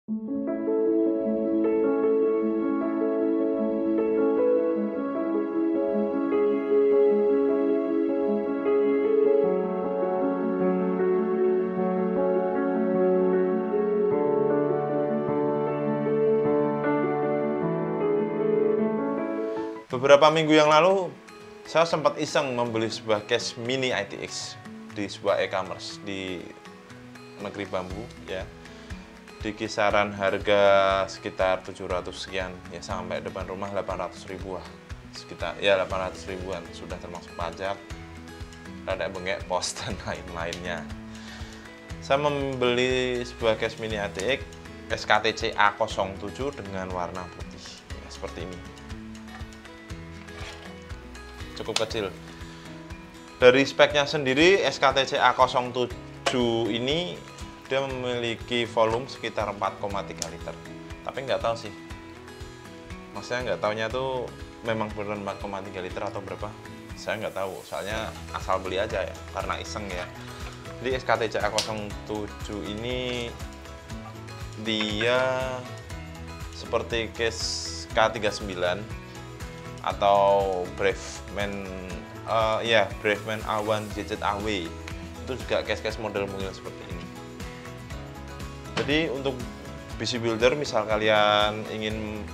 Beberapa minggu yang lalu, saya sempat iseng membeli sebuah case mini ITX di sebuah e-commerce di negeri bambu, ya, di kisaran harga sekitar 700 sekian, ya, sampai depan rumah 800 ribuan, sekitar ya 800 ribuan, sudah termasuk pajak, rada bengek, pos dan lain-lainnya. Saya membeli sebuah case mini ITX SKTC A07 dengan warna putih, ya, seperti ini. Cukup kecil. Dari speknya sendiri, SKTC A07 ini dia memiliki volume sekitar 4,3 liter. Tapi nggak tahu sih, maksudnya nggak taunya tuh memang beneran 4,3 liter atau berapa, saya nggak tahu, soalnya asal beli aja ya, karena iseng ya. Jadi SKTC A07 ini dia seperti case K39 atau Braveman, Braveman A1 ZZAW, itu juga case-case model mungil seperti ini. Jadi untuk PC builder, misal kalian ingin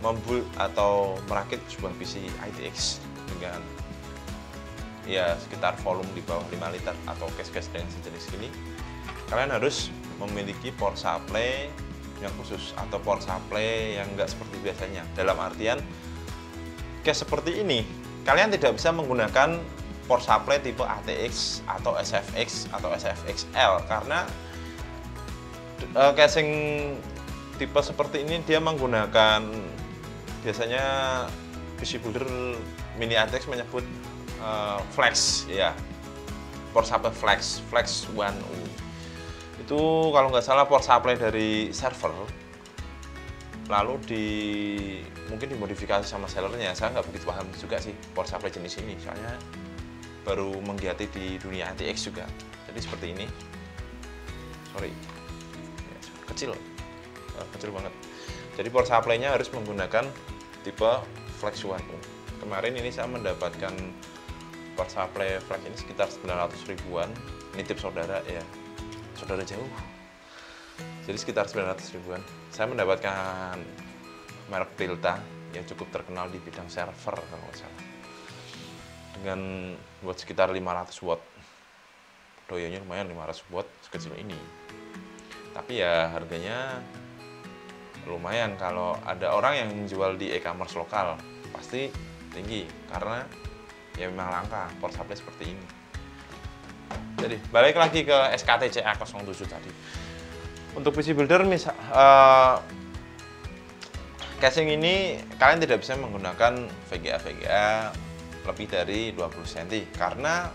membuild atau merakit sebuah PC ITX dengan ya sekitar volume di bawah 5 liter atau case-case dengan sejenis ini, kalian harus memiliki power supply yang khusus atau power supply yang enggak seperti biasanya. Dalam artian, case seperti ini kalian tidak bisa menggunakan power supply tipe ATX atau SFX atau SFXL, karena casing tipe seperti ini dia menggunakan, biasanya PC builder mini ATX menyebut flex, ya, power supply flex 1U. Itu kalau nggak salah power supply dari server, lalu mungkin dimodifikasi sama sellernya. Saya nggak begitu paham juga sih power supply jenis ini, soalnya baru menggiati di dunia ATX juga. Jadi seperti ini, sorry, ya, kecil banget. Jadi power supply-nya harus menggunakan tipe flex 1U. Kemarin ini saya mendapatkan power supply flex ini sekitar 900 ribuan, nitip saudara, ya, saudara jauh. Jadi sekitar 900 ribuan. Saya mendapatkan merek Delta yang cukup terkenal di bidang server kalau nggak salah, dengan buat sekitar 500 watt. Doyonya lumayan, 500 watt sekecil ini. Tapi ya harganya lumayan. Kalau ada orang yang menjual di e-commerce lokal pasti tinggi, karena ya memang langka power supply seperti ini. Jadi balik lagi ke SKTC A07 tadi. Untuk PC builder, casing ini kalian tidak bisa menggunakan VGA lebih dari 20 cm, karena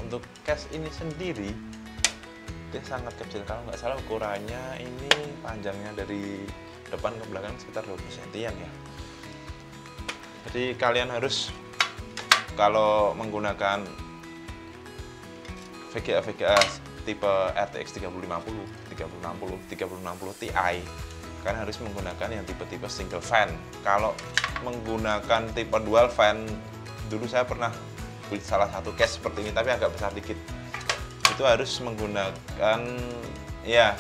untuk case ini sendiri dia sangat kecil. Kalau nggak salah ukurannya ini panjangnya dari depan ke belakang sekitar 20 cm ya. Jadi kalian harus, kalau menggunakan VGA tipe RTX 3050, 3060 Ti, kan harus menggunakan yang tipe-tipe single fan. Kalau menggunakan tipe dual fan, dulu saya pernah beli salah satu case seperti ini, tapi agak besar dikit. Itu harus menggunakan, ya,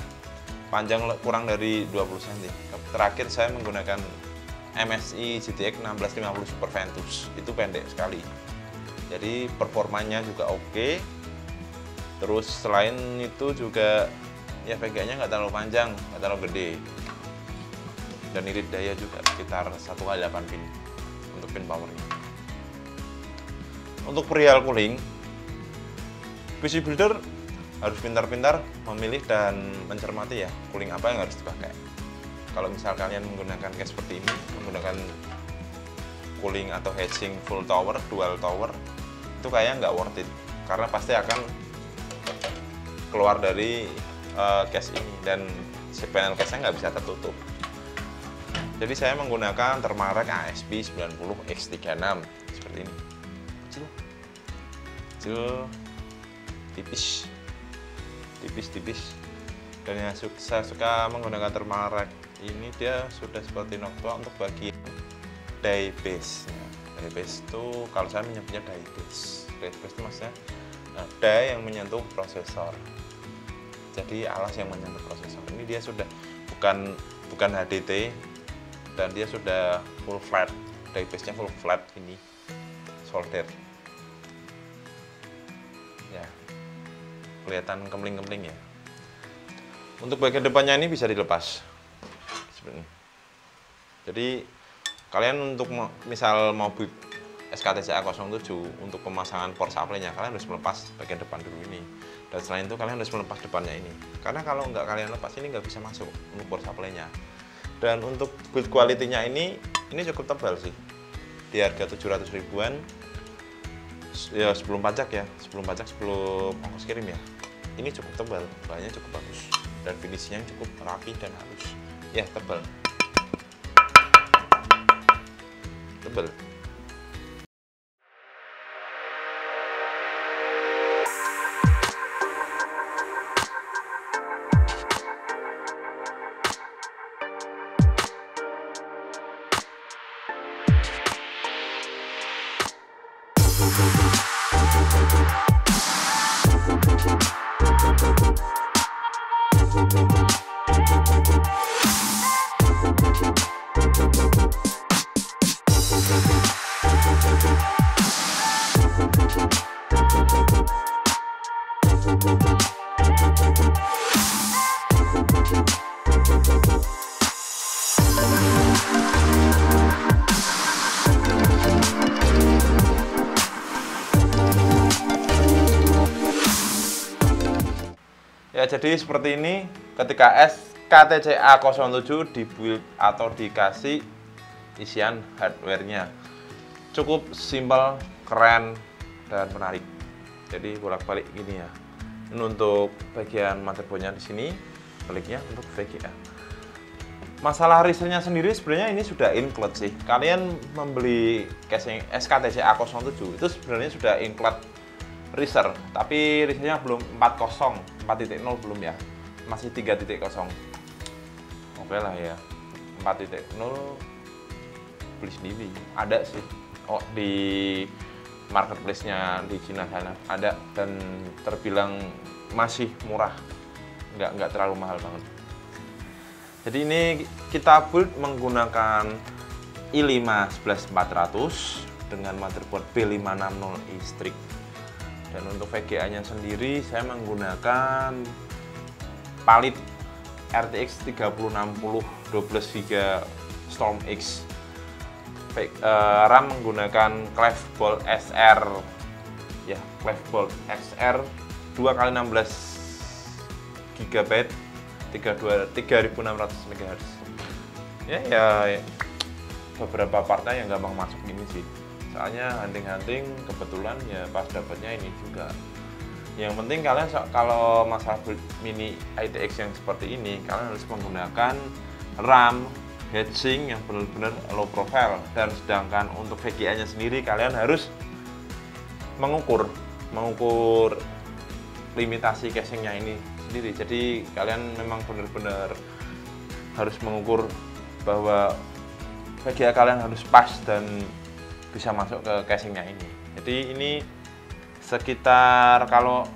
panjang kurang dari 20 cm. Terakhir saya menggunakan MSI GTX 1650 Super Ventus, itu pendek sekali. Jadi performanya juga oke. Terus selain itu juga ya VGA-nya nggak terlalu panjang, nggak terlalu gede, dan irit daya juga sekitar 1x8 pin untuk pin powernya. Untuk perihal cooling, PC builder harus pintar-pintar memilih dan mencermati ya cooling apa yang harus dipakai. Kalau misal kalian menggunakan case seperti ini, menggunakan cooling atau heatsink full tower, dual tower, itu kayaknya nggak worth it, karena pasti akan keluar dari case ini, dan si panel case-nya nggak bisa tertutup. Jadi saya menggunakan Thermaltake ASP 90X36 seperti ini. Kecil, tipis. Dan yang saya suka menggunakan Thermalrec ini, dia sudah seperti Noctua untuk bagian die base. Die base itu kalau saya menyebutnya die base. Die base itu maksudnya die yang menyentuh prosesor. Jadi alas yang menyentuh prosesor. Ini dia sudah bukan HDT, dan dia sudah full flat. Die base-nya full flat ini, solder. Ya, kelihatan kempling-kempling ya. Untuk bagian depannya ini bisa dilepas seperti ini. Jadi kalian untuk misal mau build SKTCA 07 untuk pemasangan power supply-nya, kalian harus melepas bagian depan dulu ini. Dan selain itu kalian harus melepas depannya ini, karena kalau nggak kalian lepas ini nggak bisa masuk untuk power supply-nya. Dan untuk build quality-nya ini cukup tebal sih, di harga 700 ribuan ya, sebelum pajak, sebelum ongkos kirim ya. Ini cukup tebal, bahannya cukup bagus, dan finishnya cukup rapi dan halus. Ya, tebal. Ya, jadi seperti ini ketika SKTCA 07 dibuild atau dikasih isian hardware-nya. Cukup simpel, keren, dan menarik. Jadi bolak-balik gini ya. Ini untuk bagian motherboard-nya di sini, baliknya untuk VGA. Masalah reselnya sendiri sebenarnya ini sudah include sih. Kalian membeli casing SKTCA 07 itu sebenarnya sudah include reseller, tapi reselnya belum 4.0 belum ya, masih 3.0. Oke lah ya, 4.0 beli sendiri ada sih. Oh, di marketplace-nya di Cina sana ada, dan terbilang masih murah, nggak terlalu mahal banget. Jadi ini kita build menggunakan i5 11400 dengan motherboard B560i Strix. Dan untuk VGA-nya sendiri saya menggunakan Palit RTX 3060 12GB Storm X. RAM menggunakan Clavebolt SR ya, Clavebolt XR 2x16GB 3600 MHz. Ya beberapa partnya yang gampang masuk ini sih. Soalnya hunting-hunting kebetulan ya pas dapatnya ini juga. Yang penting kalian kalau masalah mini ITX yang seperti ini, kalian harus menggunakan RAM heatsink yang benar-benar low profile. Dan sedangkan untuk VGA-nya sendiri kalian harus mengukur limitasi casingnya ini sendiri. Jadi kalian memang benar-benar harus mengukur bahwa VGA kalian harus pas dan bisa masuk ke casingnya ini. Jadi ini sekitar kalau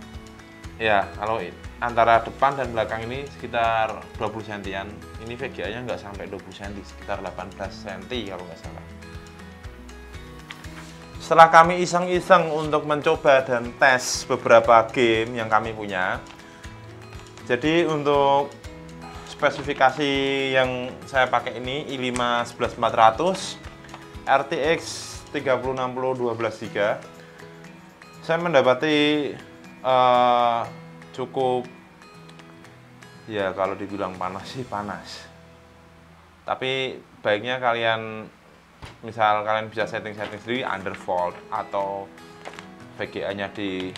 antara depan dan belakang ini sekitar 20 cm. Ini VGA-nya nggak sampai 20 cm, sekitar 18 cm kalau nggak salah. Setelah kami iseng-iseng untuk mencoba dan tes beberapa game yang kami punya, jadi untuk spesifikasi yang saya pakai ini i5 11400 RTX 3060 12GB, saya mendapati cukup, ya kalau dibilang panas sih panas, tapi baiknya kalian misal kalian bisa setting-setting sendiri undervolt atau VGA-nya di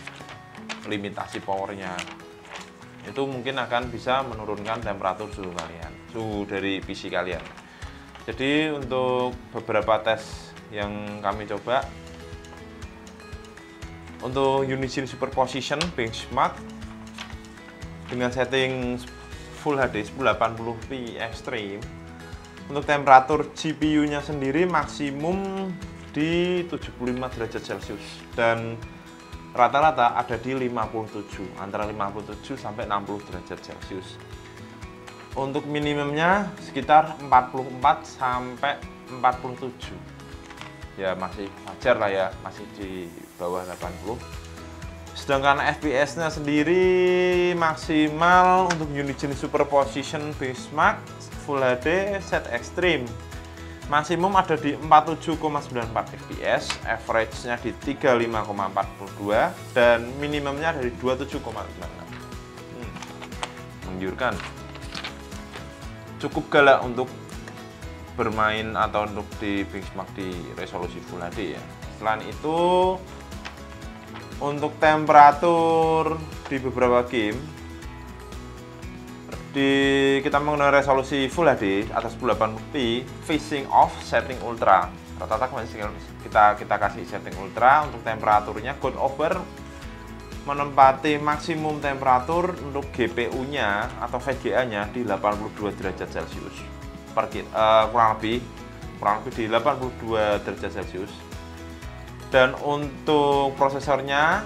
limitasi powernya, itu mungkin akan bisa menurunkan temperatur suhu dari PC kalian. Jadi untuk beberapa tes yang kami coba, untuk Unigine Superposition benchmark dengan setting Full HD 1080p Extreme. Untuk temperatur GPU-nya sendiri maksimum di 75 derajat Celcius dan rata-rata ada di 57, antara 57 sampai 60 derajat Celcius. Untuk minimumnya sekitar 44 sampai 47. Ya masih wajar lah ya, masih di bawah 80. Sedangkan FPS-nya sendiri maksimal untuk unit jenis Superposition Benchmark Full HD Set Extreme maksimum ada di 47,94 fps, average-nya di 35,42 dan minimumnya dari 27,56. Menggiurkan. Cukup galak untuk bermain atau untuk di benchmark di resolusi Full HD ya. Selain itu untuk temperatur di beberapa game kita menggunakan resolusi Full HD atas 1080p facing off setting ultra. Rata-rata kita kasih setting ultra. Untuk temperaturnya God Over menempati maksimum temperatur untuk GPU-nya atau VGA-nya di 82 derajat Celcius. Kurang lebih di 82 derajat Celcius. Dan untuk prosesornya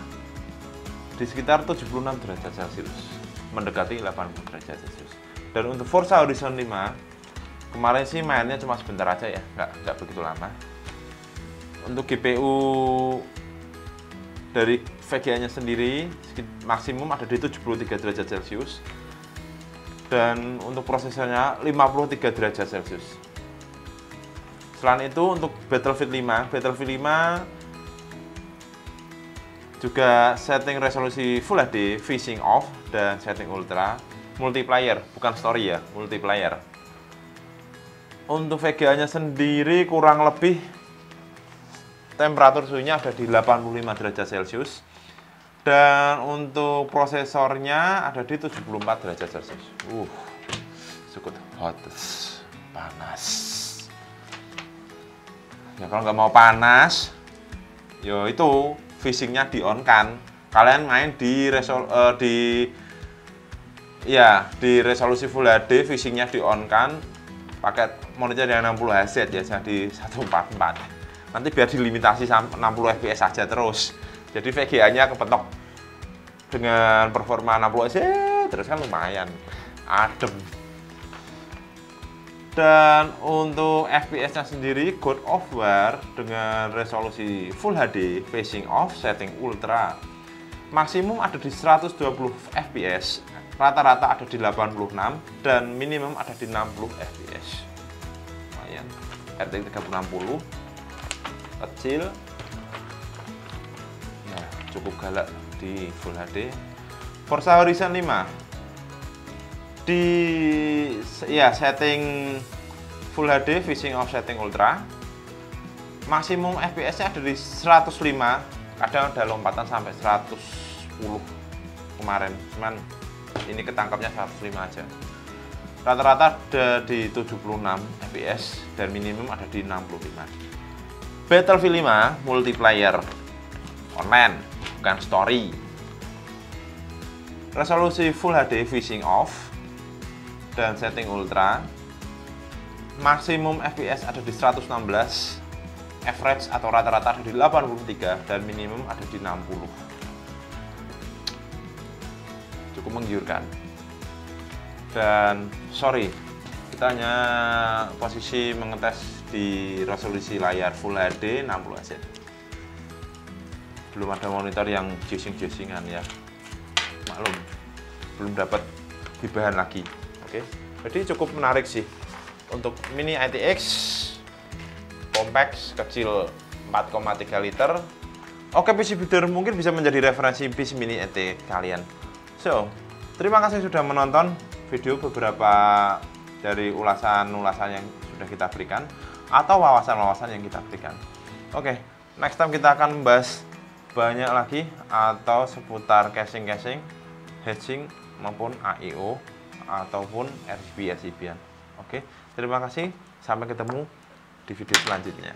di sekitar 76 derajat Celcius, mendekati 80 derajat Celcius. Dan untuk Forza Horizon 5 kemarin sih mainnya cuma sebentar aja ya, nggak begitu lama. Untuk GPU dari VGA-nya sendiri maksimum ada di 73 derajat Celcius dan untuk prosesornya 53 derajat Celcius. Selain itu untuk Battlefield 5 juga setting resolusi Full HD, facing off dan setting ultra, multiplayer, bukan story ya, multiplayer. Untuk VGA-nya sendiri kurang lebih temperatur suhunya ada di 85 derajat Celcius dan untuk prosesornya ada di 74 derajat Celcius. Cukup hot, panas. Ya kalau nggak mau panas, yo itu facingnya di on kan. Kalian main di resolusi Full HD, facingnya di on kan, pakai monitor yang 60 Hz ya, jangan di 144. Nanti biar dilimitasi 60 fps saja terus. Jadi VGA-nya kepetok dengan performa 60 Hz terus kan lumayan adem. Dan untuk FPS-nya sendiri God of War dengan resolusi Full HD, facing off, setting ultra maksimum ada di 120 fps, rata-rata ada di 86 dan minimum ada di 60 fps. Lumayan. RTX 3060 kecil. Nah, cukup galak di Full HD. Forza Horizon 5 di setting Full HD, facing off, setting ultra maksimum FPS-nya ada di 105, kadang ada lompatan sampai 110 kemarin, cuman ini ketangkapnya 105 aja. Rata-rata ada di 76 fps dan minimum ada di 65. Battlefield 5 multiplayer online, bukan story. Resolusi Full HD, facing off dan setting ultra maksimum FPS ada di 116, average atau rata-rata ada di 83 dan minimum ada di 60. Cukup menggiurkan. Dan sorry, kita hanya posisi mengetes di resolusi layar Full HD 60 Hz. Belum ada monitor yang jossing-jossingan ya, maklum belum dapat gibahan lagi. Oke, jadi cukup menarik sih untuk Mini ITX, compact, kecil, 4,3 liter. Oke, PC Builder mungkin bisa menjadi referensi PC Mini ITX kalian. So, terima kasih sudah menonton video beberapa dari ulasan-ulasan yang sudah kita berikan atau wawasan-wawasan yang kita berikan. Oke, next time kita akan membahas banyak lagi atau seputar casing-casing, hatching maupun AIO ataupun RGB-RGB-an. Oke, terima kasih. Sampai ketemu di video selanjutnya.